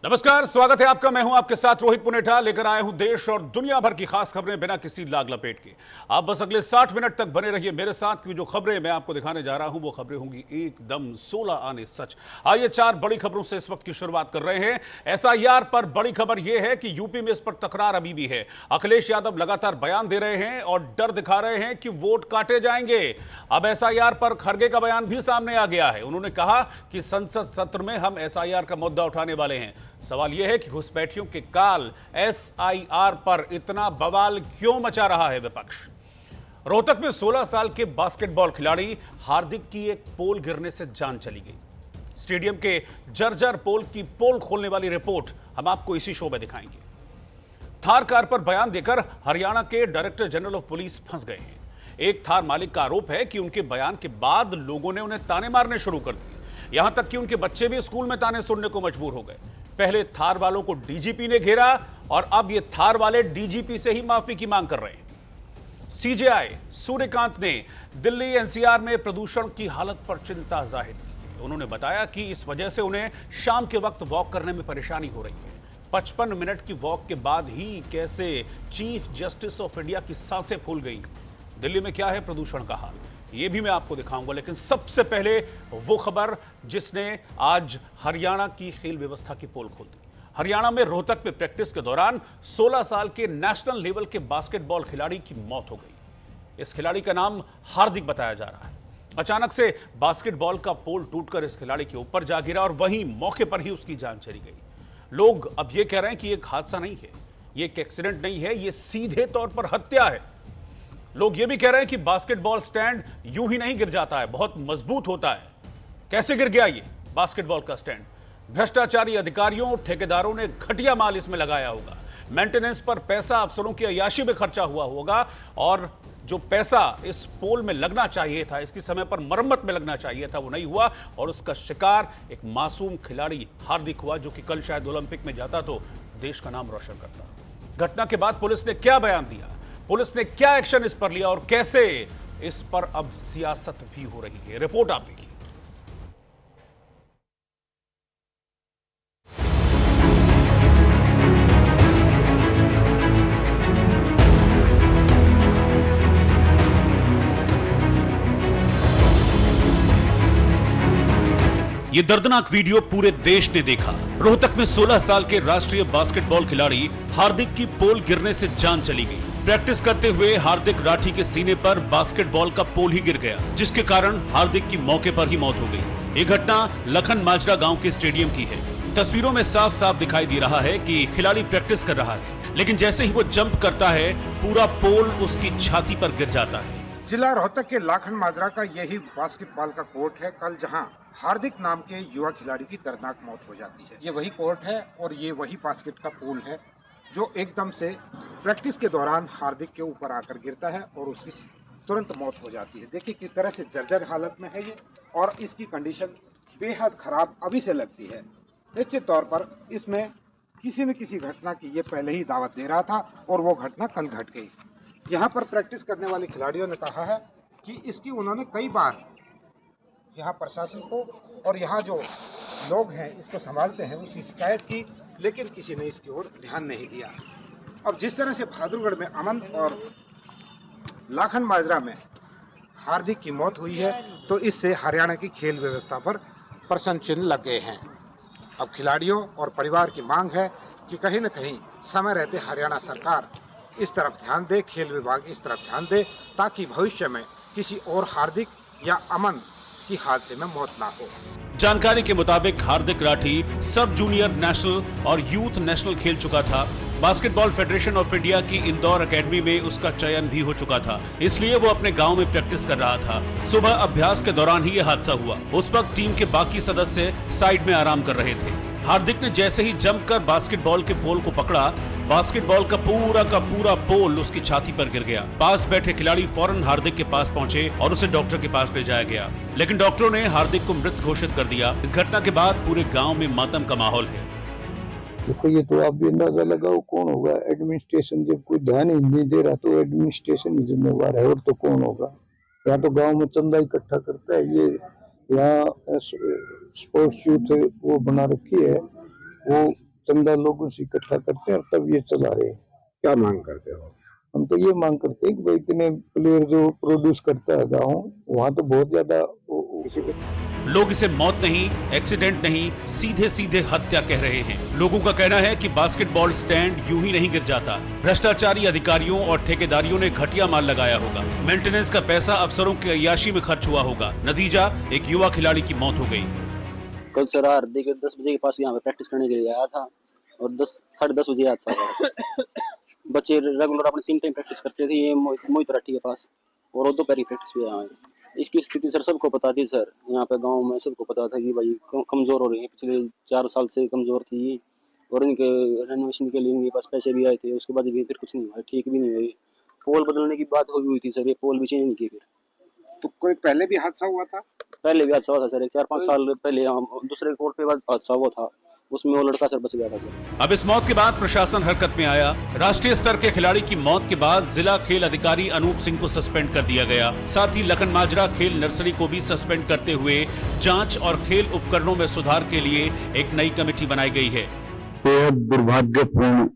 नमस्कार, स्वागत है आपका। मैं हूं आपके साथ रोहित पुनेठा। लेकर आया हूं देश और दुनिया भर की खास खबरें बिना किसी लाग लपेट के। आप बस अगले 60 मिनट तक बने रहिए मेरे साथ, क्योंकि जो खबरें मैं आपको दिखाने जा रहा हूं वो खबरें होंगी एकदम 16 आने सच। आइए 4 बड़ी खबरों से इस वक्त की शुरुआत कर रहे हैं। एसआईआर पर बड़ी खबर यह है कि यूपी में इस पर तकरार अभी भी है। अखिलेश यादव लगातार बयान दे रहे हैं और डर दिखा रहे हैं कि वोट काटे जाएंगे। अब एसआईआर पर खड़गे का बयान भी सामने आ गया है। उन्होंने कहा कि संसद सत्र में हम एसआईआर का मुद्दा उठाने वाले हैं। सवाल यह है कि घुसपैठियों के काल एसआईआर पर इतना बवाल क्यों मचा रहा है विपक्ष। रोहतक में 16 साल के बास्केटबॉल खिलाड़ी हार्दिक की एक पोल गिरने से जान चली गई। स्टेडियम के जर्जर पोल की पोल खोलने वाली रिपोर्ट हम आपको इसी शो में दिखाएंगे। थार कार पर बयान देकर हरियाणा के डायरेक्टर जनरल ऑफ पुलिस फंस गए हैं। एक थार मालिक का आरोप है कि उनके बयान के बाद लोगों ने उन्हें ताने मारने शुरू कर दिए। यहां तक कि उनके बच्चे भी स्कूल में ताने सुनने को मजबूर हो गए। पहले थार वालों को डीजीपी ने घेरा और अब ये थार वाले डीजीपी से ही माफी की मांग कर रहे हैं। सीजेआई सूर्यकांत ने दिल्ली एनसीआर में प्रदूषण की हालत पर चिंता जाहिर की। उन्होंने बताया कि इस वजह से उन्हें शाम के वक्त वॉक करने में परेशानी हो रही है। 55 मिनट की वॉक के बाद ही कैसे चीफ जस्टिस ऑफ इंडिया की सांसें फूल गई। दिल्ली में क्या है प्रदूषण का हाल, ये भी मैं आपको दिखाऊंगा। लेकिन सबसे पहले वो खबर जिसने आज हरियाणा की खेल व्यवस्था की पोल खोल दी। हरियाणा में रोहतक में प्रैक्टिस के दौरान 16 साल के नेशनल लेवल के बास्केटबॉल खिलाड़ी की मौत हो गई। इस खिलाड़ी का नाम हार्दिक बताया जा रहा है। अचानक से बास्केटबॉल का पोल टूटकर इस खिलाड़ी के ऊपर जा गिरा और वहीं मौके पर ही उसकी जान चली गई। लोग अब यह कह रहे हैं कि एक हादसा नहीं है, ये एक एक्सीडेंट नहीं है, ये सीधे तौर पर हत्या है। लोग यह भी कह रहे हैं कि बास्केटबॉल स्टैंड यूं ही नहीं गिर जाता है, बहुत मजबूत होता है। कैसे गिर गया ये बास्केटबॉल का स्टैंड? भ्रष्टाचारी अधिकारियों ठेकेदारों ने घटिया माल इसमें लगाया होगा। मेंटेनेंस पर पैसा अफसरों की अय्याशी में खर्चा हुआ होगा और जो पैसा इस पोल में लगना चाहिए था, इसकी समय पर मरम्मत में लगना चाहिए था, वो नहीं हुआ और उसका शिकार एक मासूम खिलाड़ी हार्दिक हुआ, जो कि कल शायद ओलंपिक में जाता तो देश का नाम रोशन करता। घटना के बाद पुलिस ने क्या बयान दिया, पुलिस ने क्या एक्शन इस पर लिया और कैसे इस पर अब सियासत भी हो रही है, रिपोर्ट आप देखिए। ये दर्दनाक वीडियो पूरे देश ने देखा। रोहतक में 16 साल के राष्ट्रीय बास्केटबॉल खिलाड़ी हार्दिक की पोल गिरने से जान चली गई। प्रैक्टिस करते हुए हार्दिक राठी के सीने पर बास्केटबॉल का पोल ही गिर गया, जिसके कारण हार्दिक की मौके पर ही मौत हो गई। ये घटना लखन माजरा गांव के स्टेडियम की है। तस्वीरों में साफ साफ दिखाई दे रहा है कि खिलाड़ी प्रैक्टिस कर रहा है, लेकिन जैसे ही वो जंप करता है पूरा पोल उसकी छाती पर गिर जाता है। जिला रोहतक के लाखन माजरा का यही बास्केटबॉल का कोर्ट है कल जहां हार्दिक नाम के युवा खिलाड़ी की दर्दनाक मौत हो जाती है। ये वही कोर्ट है और ये वही बास्केट का पोल है जो एकदम से प्रैक्टिस के दौरान हार्दिक के ऊपर आकर गिरता है और उसकी तुरंत मौत हो जाती है। देखिए किस तरह से जर्जर हालत में है ये और इसकी कंडीशन बेहद खराब अभी से लगती है। निश्चित तौर पर इसमें किसी न किसी घटना की ये पहले ही दावत दे रहा था और वो घटना कल घट गई। यहाँ पर प्रैक्टिस करने वाले खिलाड़ियों ने कहा है कि इसकी उन्होंने कई बार यहाँ प्रशासन को और यहाँ जो लोग हैं इसको संभालते हैं उसकी शिकायत की, लेकिन किसी ने इसकी ओर ध्यान नहीं दिया। अब जिस तरह से बहादुरगढ़ में अमन और लाखन माजरा में हार्दिक की मौत हुई है, तो इससे हरियाणा की खेल व्यवस्था पर प्रश्न चिन्ह लग गए हैं। अब खिलाड़ियों और परिवार की मांग है कि कहीं न कहीं समय रहते हरियाणा सरकार इस तरफ ध्यान दे, खेल विभाग इस तरफ ध्यान दे, ताकि भविष्य में किसी और हार्दिक या अमन की हादसे में मौत ना हो। जानकारी के मुताबिक हार्दिक राठी सब जूनियर नेशनल और यूथ नेशनल खेल चुका था। बास्केटबॉल फेडरेशन ऑफ इंडिया की इंदौर एकेडमी में उसका चयन भी हो चुका था, इसलिए वो अपने गांव में प्रैक्टिस कर रहा था। सुबह अभ्यास के दौरान ही यह हादसा हुआ। उस वक्त टीम के बाकी सदस्य साइड में आराम कर रहे थे। हार्दिक ने जैसे ही जंप कर बास्केटबॉल के पोल को पकड़ा, बास्केटबॉल का पूरा पोल उसकी छाती पर गिर गया। पास बैठे खिलाड़ी फौरन हार्दिक के पास पहुंचे और उसे डॉक्टर के पास ले जाया गया, लेकिन डॉक्टरों ने हार्दिक को मृत घोषित कर दिया। इस घटना के बाद पूरे गांव में मातम का माहौल है। देखो ये तो आप भी अंदाजा लगाओ कौन होगा। एडमिनिस्ट्रेशन जब कोई ध्यान ही नहीं दे रहा तो एडमिनिस्ट्रेशन ही जिम्मेवार है, और तो कौन होगा। यहाँ तो गांव में चंदा इकट्ठा करता है, ये यहाँ स्पोर्ट्स यूथ वो बना रखी है, वो चंदा लोगों से इकट्ठा करते हैं और तब ये चला रहे हैं। क्या मांग करते हो? हम तो ये मांग करते हैं कि भाई इतने प्लेयर जो प्रोड्यूस करता है गाँव, वहाँ तो बहुत ज्यादा किसी को लोग इसे मौत नहीं, एक्सीडेंट नहीं, सीधे सीधे हत्या कह रहे हैं। लोगों का कहना है कि बास्केटबॉल स्टैंड यूं ही नहीं गिर जाता। भ्रष्टाचारी अधिकारियों और ठेकेदारियों ने घटिया माल लगाया होगा। मेंटेनेंस का पैसा अफसरों की अय्याशी में खर्च हुआ होगा। नतीजा, एक युवा खिलाड़ी की मौत हो गई। कल से रात देखिए 10 बजे के पास यहाँ पे प्रैक्टिस करने के लिए आया था और 10 बजे आज था। बच्चे रेगुलर अपने 3 टाइम प्रैक्टिस करते थे ये मोहित राठी के पास, और वो दोपहर प्रैक्टिस पे आए। इसकी स्थिति सर सबको पता थी सर, यहाँ पे गांव में सबको पता था कि भाई कमजोर हो रही है, पिछले 4 साल से कमजोर थी और इनके रेनोवेशन के लिए इनके पास पैसे भी आए थे, उसके बाद भी फिर कुछ नहीं हुआ, ठीक भी नहीं हुई। पोल बदलने की बात हुई थी सर, ये पोल भी चेंज नहीं किए। फिर तो कोई पहले भी हादसा हुआ था? पहले भी हादसा हुआ था सर, 4-5 साल पहले हम दूसरे कोर्ट पे हादसा हुआ था, उसमें वो लड़का सर बच गया था सर। अब इस मौत के बाद प्रशासन हरकत में आया। राष्ट्रीय स्तर के खिलाड़ी की मौत के बाद जिला खेल अधिकारी अनूप सिंह को सस्पेंड कर दिया गया। साथ ही लखन माजरा खेल नर्सरी को भी सस्पेंड करते हुए जांच और खेल उपकरणों में सुधार के लिए एक नई कमेटी बनाई गई है। बेहद दुर्भाग्यपूर्ण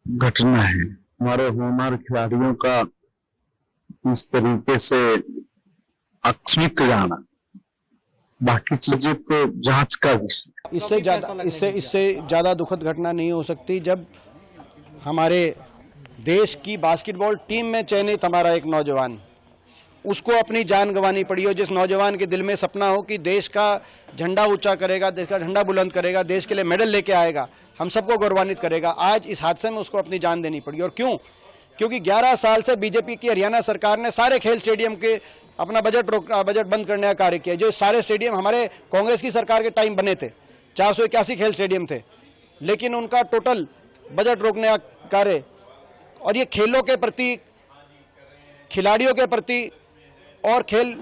घटना है। हमारे होनहार खिलाड़ियों का इस तरीके से आकस्मिक जाना, बाकी चीजें तो जांच का विषय। इससे ज़्यादा दुखद घटना नहीं हो सकती जब हमारे देश की बास्केटबॉल टीम में चयनित हमारा एक नौजवान, उसको अपनी जान गंवानी पड़ी हो। जिस नौजवान के दिल में सपना हो कि देश का झंडा ऊंचा करेगा, देश का झंडा बुलंद करेगा, देश के लिए मेडल लेके आएगा, हम सबको गौरवान्वित करेगा, आज इस हादसे में उसको अपनी जान देनी पड़ी। और क्यों? क्योंकि 11 साल से बीजेपी की हरियाणा सरकार ने सारे खेल स्टेडियम के अपना बजट बंद करने का कार्य किया। जो सारे स्टेडियम हमारे कांग्रेस की सरकार के टाइम बने थे, 481 खेल स्टेडियम थे, लेकिन उनका टोटल बजट रोकने का कार्य, और ये खेलों के प्रति, खिलाड़ियों के प्रति और खेल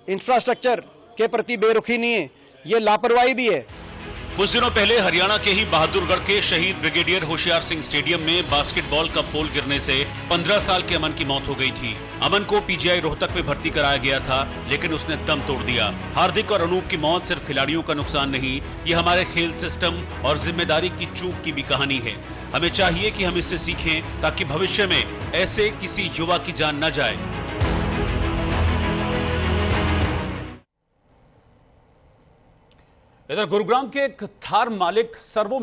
इंफ्रास्ट्रक्चर के प्रति बेरुखी नहीं है, ये लापरवाही भी है। कुछ दिनों पहले हरियाणा के ही बहादुरगढ़ के शहीद ब्रिगेडियर होशियार सिंह स्टेडियम में बास्केटबॉल का पोल गिरने से 15 साल के अमन की मौत हो गई थी। अमन को पीजीआई रोहतक में भर्ती कराया गया था, लेकिन उसने दम तोड़ दिया। हार्दिक और अनूप की मौत सिर्फ खिलाड़ियों का नुकसान नहीं, ये हमारे खेल सिस्टम और जिम्मेदारी की चूक की भी कहानी है। हमें चाहिए कि हम इससे सीखें ताकि भविष्य में ऐसे किसी युवा की जान न जाए। इधर गुरुग्राम के एक थार मालिक सर्वो